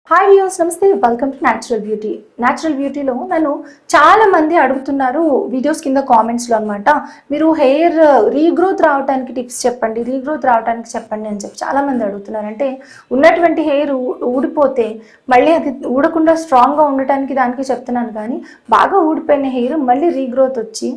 Hi views, నమస్తే. Welcome to natural beauty. Natural బ్యూటీలో నన్ను చాలా మంది అడుగుతున్నారు వీడియోస్ కింద కామెంట్స్లో అనమాట. మీరు హెయిర్ రీగ్రోత్ రావడానికి టిప్స్ చెప్పండి, రీగ్రోత్ రావడానికి చెప్పండి అని చెప్పి చాలామంది అడుగుతున్నారు. అంటే ఉన్నటువంటి హెయిర్ ఊడిపోతే మళ్ళీ అది ఊడకుండా స్ట్రాంగ్గా ఉండటానికి దానికి చెప్తున్నాను, కానీ బాగా ఊడిపోయిన హెయిర్ మళ్ళీ రీగ్రోత్ వచ్చి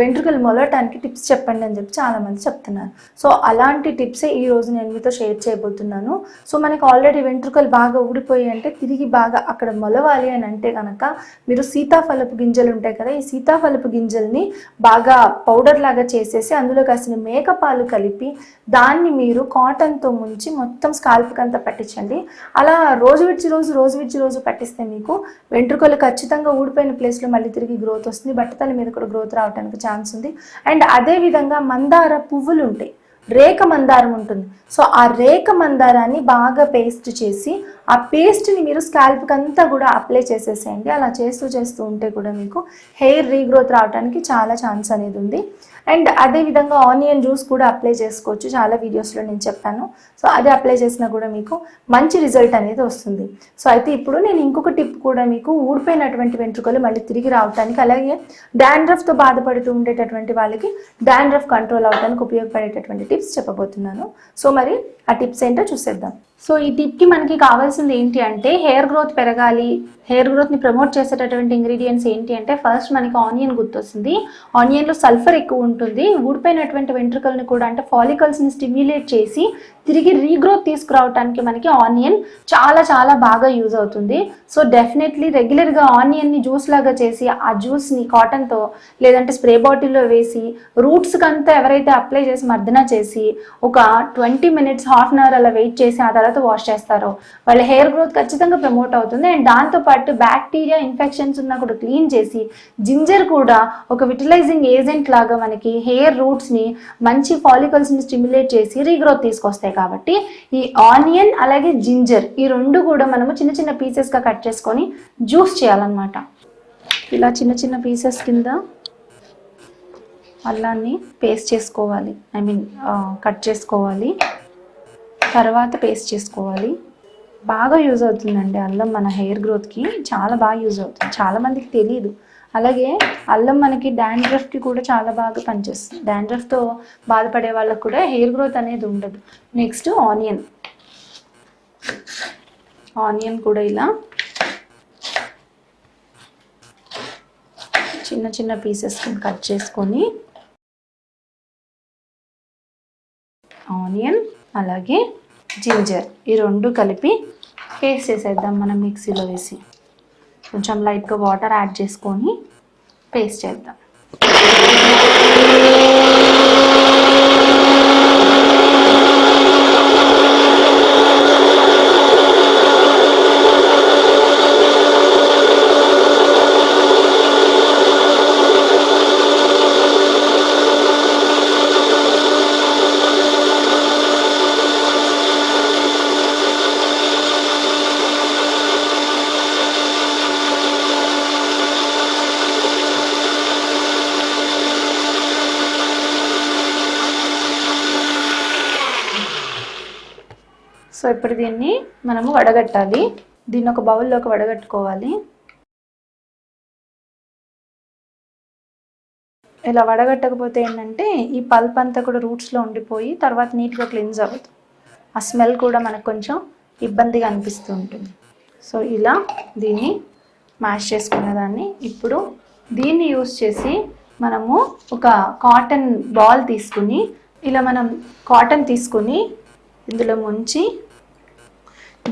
వెంట్రుకలు మొలవటానికి టిప్స్ చెప్పండి అని చెప్పి చాలామంది చెప్తున్నారు. సో అలాంటి టిప్సే ఈరోజు నేను మీతో షేర్ చేయబోతున్నాను. సో మనకి ఆల్రెడీ వెంట్రుకలు బాగా ఊడిపోయి అంటే తిరిగి బాగా అక్కడ మొలవాలి అని అంటే కనుక మీరు సీతాఫలపు గింజలు ఉంటాయి కదా, ఈ సీతాఫలపు గింజల్ని బాగా పౌడర్ లాగా చేసేసి అందులో కాసిన మేకపాలు కలిపి దాన్ని మీరు కాటన్తో ముంచి మొత్తం స్కాల్ప్కి అంతా పట్టించండి. అలా రోజు విడిచి రోజు పట్టిస్తే మీకు వెంట్రుకలు ఖచ్చితంగా ఊడిపోయిన ప్లేస్లో మళ్ళీ తిరిగి గ్రోత్ వస్తుంది, బట్టతల మీద కూడా గ్రోత్ రావడానికి ఛాన్స్ ఉంది. అండ్ అదేవిధంగా మందార పువ్వులు ఉంటాయి, రేఖ మందారం ఉంటుంది. సో ఆ రేఖ మందారాన్ని బాగా పేస్ట్ చేసి ఆ పేస్ట్ని మీరు స్కాల్ప్కి అంతా కూడా అప్లై చేసేసేయండి. అలా చేస్తూ ఉంటే కూడా మీకు హెయిర్ రీగ్రోత్ రావడానికి చాలా ఛాన్స్ అనేది ఉంది. అండ్ అదేవిధంగా ఆనియన్ జ్యూస్ కూడా అప్లై చేసుకోవచ్చు, చాలా వీడియోస్లో నేను చెప్పాను. సో అది అప్లై చేసినా కూడా మీకు మంచి రిజల్ట్ అనేది వస్తుంది. సో అయితే ఇప్పుడు నేను ఇంకొక టిప్ కూడా మీకు ఊడిపోయినటువంటి వెంట్రుకలు మళ్ళీ తిరిగి రావడానికి, అలాగే డాండ్రఫ్తో బాధపడుతూ ఉండేటటువంటి వాళ్ళకి డాండ్రఫ్ కంట్రోల్ అవడానికి ఉపయోగపడేటటువంటి టిప్స్ చెప్పబోతున్నాను. సో మరి ఆ టిప్స్ ఏంటో చూసేద్దాం. సో ఈ టిప్కి మనకి కావాల్సింది ఏంటి అంటే, హెయిర్ గ్రోత్ పెరగాలి, హెయిర్ గ్రోత్ని ప్రమోట్ చేసేటటువంటి ఇంగ్రీడియంట్స్ ఏంటి అంటే, ఫస్ట్ మనకి ఆనియన్ గుర్తొస్తుంది. ఆనియన్లో సల్ఫర్ ఎక్కువ ఉంటుంది, ఊడిపోయినటువంటి వెంట్రుకల్ని కూడా అంటే ఫాలికల్స్ని స్టిమ్యులేట్ చేసి తిరిగి రీగ్రోత్ తీసుకురావడానికి మనకి ఆనియన్ చాలా బాగా యూజ్ అవుతుంది. సో డెఫినెట్లీ రెగ్యులర్గా ఆనియన్ని జ్యూస్ లాగా చేసి ఆ జ్యూస్ని కాటన్తో లేదంటే స్ప్రే బాటిల్లో వేసి రూట్స్కి అంతా ఎవరైతే అప్లై చేసి మర్దన చేసి ఒక 20 minutes హాఫ్ అన్ అవర్ అలా వెయిట్ చేసి ఆ తర్వాత వాష్ చేస్తారో వాళ్ళ హెయిర్ గ్రోత్ ఖచ్చితంగా ప్రమోట్ అవుతుంది. అండ్ దాంతోపాటు బ్యాక్టీరియా ఇన్ఫెక్షన్స్ ఉన్నా కూడా క్లీన్ చేసి జింజర్ కూడా ఒక విటిలైజింగ్ ఏజెంట్ లాగా మనకి హెయిర్ రూట్స్ని మంచి ఫాలికల్స్ని స్టిమ్యులేట్ చేసి రీగ్రోత్ తీసుకొస్తాయి. కాబట్టి ఈ ఆనియన్ అలాగే జింజర్ ఈ రెండు కూడా మనము చిన్న పీసెస్గా కట్ చేసుకొని జ్యూస్ చేయాలన్నమాట. ఇలా చిన్న పీసెస్ కింద అల్లాన్ని పేస్ట్ చేసుకోవాలి, కట్ చేసుకోవాలి, తర్వాత పేస్ట్ చేసుకోవాలి. బాగా యూజ్ అవుతుందండి అల్లం, మన హెయిర్ గ్రోత్కి చాలా బాగా యూజ్ అవుతుంది, చాలామందికి తెలియదు. అలాగే అల్లం మనకి డాండ్రఫ్కి కూడా చాలా బాగా పనిచేస్తుంది, డాండ్రఫ్తో బాధపడే వాళ్ళకు కూడా హెయిర్ గ్రోత్ అనేది ఉండదు. నెక్స్ట్ ఆనియన్ కూడా ఇలా చిన్న పీసెస్ కట్ చేసుకొని ఆనియన్ అలాగే జింజర్ ఈ రెండు కలిపి పేస్ట్ చేసేద్దాం. మనం మిక్సీలో వేసి కొంచెం లైట్గా వాటర్ యాడ్ చేసుకొని పేస్ట్ చేద్దాం. సో ఇప్పుడు దీన్ని మనము వడగట్టాలి, దీన్ని ఒక బౌల్లోకి వడగట్టుకోవాలి. ఇలా వడగట్టకపోతే ఏంటంటే ఈ పల్ప్ అంతా కూడా రూట్స్లో ఉండిపోయి తర్వాత నీట్గా క్లీన్స్ అవ్వదు, ఆ స్మెల్ కూడా మనకు కొంచెం ఇబ్బందిగా అనిపిస్తూ ఉంటుంది. సో ఇలా దీన్ని మ్యాష్ చేసుకున్న దాన్ని ఇప్పుడు దీన్ని యూస్ చేసి మనము ఒక కాటన్ బాల్ తీసుకుని ఇలా మనం కాటన్ తీసుకుని ఇందులో ముంచి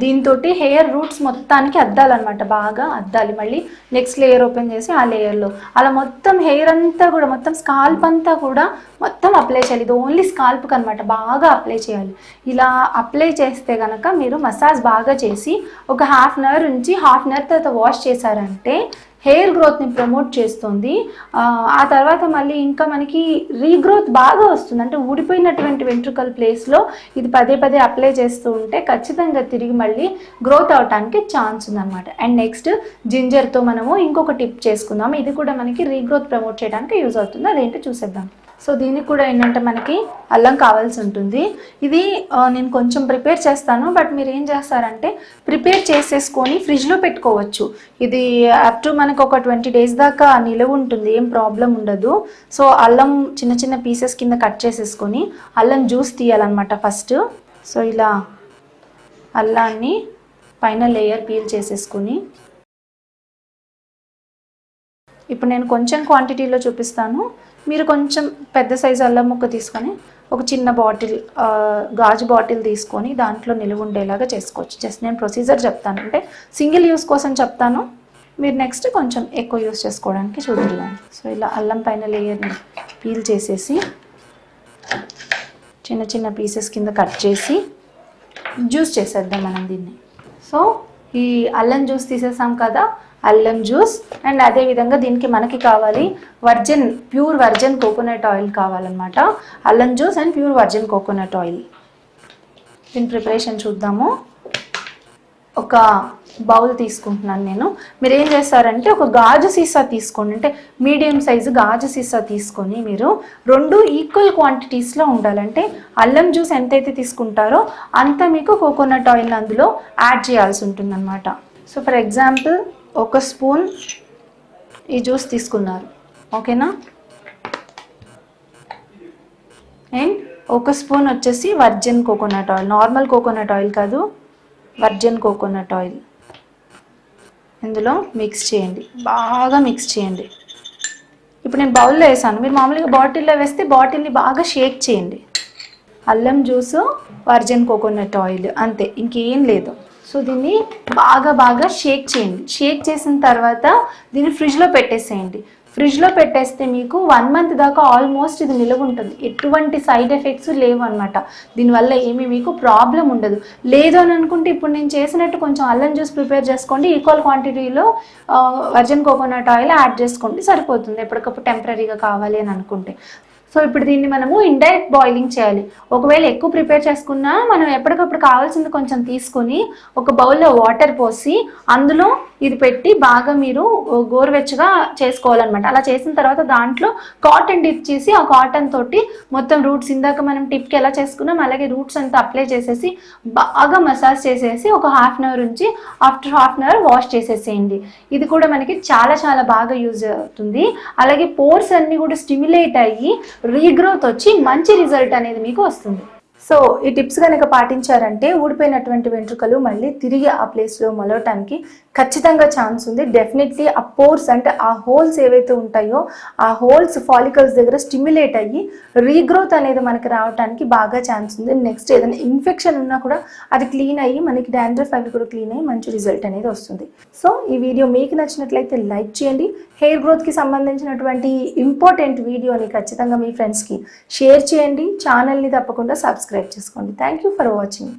దీంతో హెయిర్ రూట్స్ మొత్తానికి అద్దాలన్నమాట, బాగా అద్దాలి. మళ్ళీ నెక్స్ట్ లేయర్ ఓపెన్ చేసి ఆ లేయర్లో అలా మొత్తం హెయిర్ అంతా కూడా మొత్తం స్కాల్ప్ అంతా కూడా మొత్తం అప్లై చేయాలి. ఇది ఓన్లీ స్కాల్ప్కి అనమాట, బాగా అప్లై చేయాలి. ఇలా అప్లై చేస్తే కనుక మీరు మసాజ్ బాగా చేసి ఒక హాఫ్ అన్ అవర్ నుంచి హాఫ్ అన్ అవర్ తర్వాత వాష్ చేశారంటే హెయిర్ గ్రోత్ని ప్రమోట్ చేస్తుంది. ఆ తర్వాత మళ్ళీ ఇంకా మనకి రీగ్రోత్ బాగా వస్తుంది. అంటే ఊడిపోయినటువంటి వెంట్రుకల్ ప్లేస్లో ఇది పదే అప్లై చేస్తూ ఉంటే ఖచ్చితంగా తిరిగి మళ్ళీ గ్రోత్ అవడానికి ఛాన్స్ ఉందన్నమాట. అండ్ నెక్స్ట్ జింజర్తో మనము ఇంకొక టిప్ చేసుకుందాం, ఇది కూడా మనకి రీగ్రోత్ ప్రమోట్ చేయడానికి యూజ్ అవుతుంది. అదేంటో చూసేద్దాం. సో దీనికి కూడా ఏంటంటే మనకి అల్లం కావాల్సి ఉంటుంది. ఇది నేను కొంచెం ప్రిపేర్ చేస్తాను, బట్ మీరు ఏం చేస్తారంటే ప్రిపేర్ చేసేసుకొని ఫ్రిడ్జ్లో పెట్టుకోవచ్చు. ఇది అప్ టు మనకు ఒక 20 days దాకా నిలువ ఉంటుంది, ఏం ప్రాబ్లం ఉండదు. సో అల్లం చిన్న చిన్న పీసెస్ కింద కట్ చేసేసుకొని అల్లం జ్యూస్ తీయాలన్నమాట ఫస్ట్. సో ఇలా అల్లాన్ని పైన లేయర్ పీల్ చేసేసుకొని, ఇప్పుడు నేను కొంచెం క్వాంటిటీలో చూపిస్తాను, మీరు కొంచెం పెద్ద సైజు అల్లం ముక్క తీసుకొని ఒక చిన్న బాటిల్ గాజు బాటిల్ తీసుకొని దాంట్లో నిలువ ఉండేలాగా చేసుకోవచ్చు. జస్ట్ నేను ప్రొసీజర్ చెప్తాను, అంటే సింగిల్ యూస్ కోసం చెప్తాను, మీరు నెక్స్ట్ కొంచెం ఎక్కువ యూస్ చేసుకోవడానికి చూద్దాం. సో ఇలా అల్లం పైన లేయర్ని పీల్ చేసేసి చిన్న చిన్న పీసెస్ కింద కట్ చేసి జ్యూస్ చేసేద్దాం మనం దీన్ని. సో ఈ అల్లం జ్యూస్ తీసేసాం కదా, అల్లం జ్యూస్. అండ్ అదేవిధంగా దీనికి మనకి కావాలి ప్యూర్ వర్జిన్ కోకోనట్ ఆయిల్ కావాలన్నమాట. అల్లం juice and pure virgin coconut oil. దీని ప్రిపరేషన్ చూద్దాము. ఒక బౌల్ తీసుకుంటున్నాను నేను. మీరు ఏం చేస్తారంటే ఒక గాజు సీసా తీసుకోండి, అంటే మీడియం సైజు గాజు సీసా తీసుకొని మీరు 2 ఈక్వల్ క్వాంటిటీస్లో ఉండాలంటే అల్లం జ్యూస్ ఎంతైతే తీసుకుంటారో అంత మీకు కోకోనట్ ఆయిల్ అందులో యాడ్ చేయాల్సి ఉంటుందన్నమాట. సో ఫర్ ఎగ్జాంపుల్ 1 స్పూన్ ఈ జ్యూస్ తీసుకున్నారు, ఓకేనా. అండ్ 1 స్పూన్ వచ్చేసి virgin coconut oil, normal coconut oil కాదు, వర్జిన్ కోకోనట్ ఆయిల్ ఇందులో మిక్స్ చేయండి, బాగా మిక్స్ చేయండి. ఇప్పుడు నేను బౌల్లో వేసాను, మీరు మామూలుగా బాటిల్లో వేస్తే బాటిల్ని బాగా షేక్ చేయండి. అల్లం జ్యూసు, వర్జిన్ కోకోనట్ ఆయిల్, అంతే, ఇంకేం లేదు. సో దీన్ని బాగా షేక్ చేయండి. షేక్ చేసిన తర్వాత దీన్ని ఫ్రిడ్జ్లో పెట్టేసేయండి. ఫ్రిడ్జ్లో పెట్టేస్తే మీకు 1 month దాకా ఆల్మోస్ట్ ఇది నిలువ ఉంటుంది. ఎటువంటి సైడ్ ఎఫెక్ట్స్ లేవు అనమాట. దీనివల్ల ఏమీ మీకు ప్రాబ్లం ఉండదు. లేదు అని అనుకుంటే ఇప్పుడు నేను చేసినట్టు కొంచెం అల్లం జ్యూస్ ప్రిపేర్ చేసుకోండి, ఈక్వల్ క్వాంటిటీలో వర్జిన్ కోకోనట్ ఆయిల్ యాడ్ చేసుకోండి, సరిపోతుంది ఎప్పటికప్పుడు టెంపరీగా కావాలి అని అనుకుంటే. సో ఇప్పుడు దీన్ని మనము ఇండైరెక్ట్ బాయిలింగ్ చేయాలి. ఒకవేళ ఎక్కువ ప్రిపేర్ చేసుకున్నా మనం ఎప్పటికప్పుడు కావాల్సింది కొంచెం తీసుకొని ఒక బౌల్లో వాటర్ పోసి అందులో ఇది పెట్టి బాగా మీరు గోరువెచ్చగా చేసుకోవాలన్నమాట. అలా చేసిన తర్వాత దాంట్లో కాటన్ డిప్ చేసి ఆ కాటన్ తోటి మొత్తం రూట్స్, ఇందాక మనం టిప్కి ఎలా చేసుకున్నాం అలాగే రూట్స్ అంతా అప్లై చేసేసి బాగా మసాజ్ చేసేసి ఒక 1/2 hour ఉంచి ఆఫ్టర్ 1/2 hour వాష్ చేసేసేయండి. ఇది కూడా మనకి చాలా బాగా యూజ్ అవుతుంది. అలాగే పోర్స్ అన్ని కూడా స్టిమ్యులేట్ అయ్యి రీగ్రోత్ వచ్చి మంచి రిజల్ట్ అనేది మీకు వస్తుంది. సో ఈ టిప్స్ కనుక పాటించారంటే ఊడిపోయినటువంటి వెంట్రుకలు మళ్ళీ తిరిగి ఆ ప్లేస్లో మొలవటానికి ఖచ్చితంగా ఛాన్స్ ఉంది. డెఫినెట్లీ ఆ పోర్స్, అంటే ఆ హోల్స్ ఏవైతే ఉంటాయో ఆ హోల్స్ ఫాలికల్స్ దగ్గర స్టిమ్యులేట్ అయ్యి రీగ్రోత్ అనేది మనకి రావడానికి బాగా ఛాన్స్ ఉంది. నెక్స్ట్ ఏదైనా ఇన్ఫెక్షన్ ఉన్నా కూడా అది క్లీన్ అయ్యి మనకి డాండ్రఫ్ అవి కూడా క్లీన్ అయ్యి మంచి రిజల్ట్ అనేది వస్తుంది. సో ఈ వీడియో మీకు నచ్చినట్లయితే లైక్ చేయండి. హెయిర్ గ్రోత్కి సంబంధించినటువంటి ఇంపార్టెంట్ వీడియోని ఖచ్చితంగా మీ ఫ్రెండ్స్కి షేర్ చేయండి. ఛానల్ని తప్పకుండా సబ్స్క్రైబ్ చేసుకోండి. Thank you for watching.